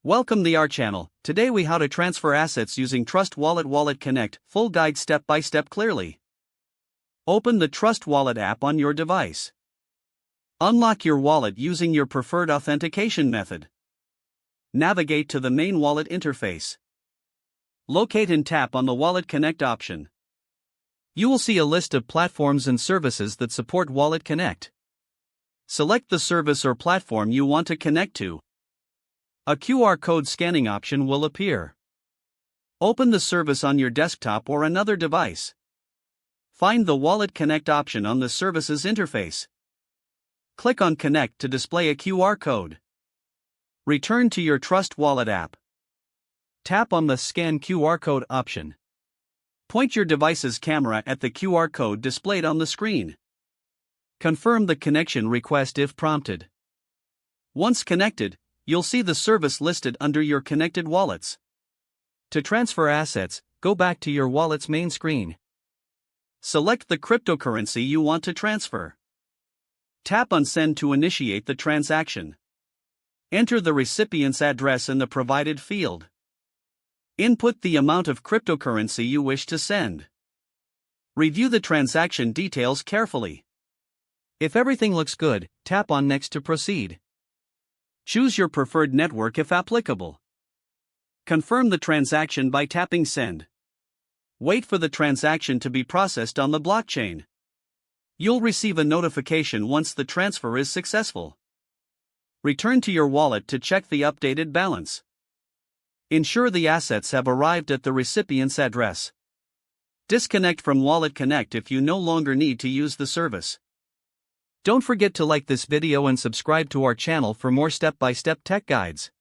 Welcome to our channel. Today we how to transfer assets using Trust Wallet WalletConnect, full guide step by step clearly. Open the Trust Wallet app on your device. Unlock your wallet using your preferred authentication method. Navigate to the main wallet interface. Locate and tap on the WalletConnect option. You will see a list of platforms and services that support WalletConnect. Select the service or platform you want to connect to. A QR code scanning option will appear. Open the service on your desktop or another device. Find the WalletConnect option on the service's interface. Click on Connect to display a QR code. Return to your Trust Wallet app. Tap on the Scan QR code option. Point your device's camera at the QR code displayed on the screen. Confirm the connection request if prompted. Once connected, you'll see the service listed under your connected wallets. To transfer assets, go back to your wallet's main screen. Select the cryptocurrency you want to transfer. Tap on Send to initiate the transaction. Enter the recipient's address in the provided field. Input the amount of cryptocurrency you wish to send. Review the transaction details carefully. If everything looks good, tap on Next to proceed. Choose your preferred network if applicable. Confirm the transaction by tapping Send. Wait for the transaction to be processed on the blockchain. You'll receive a notification once the transfer is successful. Return to your wallet to check the updated balance. Ensure the assets have arrived at the recipient's address. Disconnect from WalletConnect if you no longer need to use the service. Don't forget to like this video and subscribe to our channel for more step-by-step tech guides.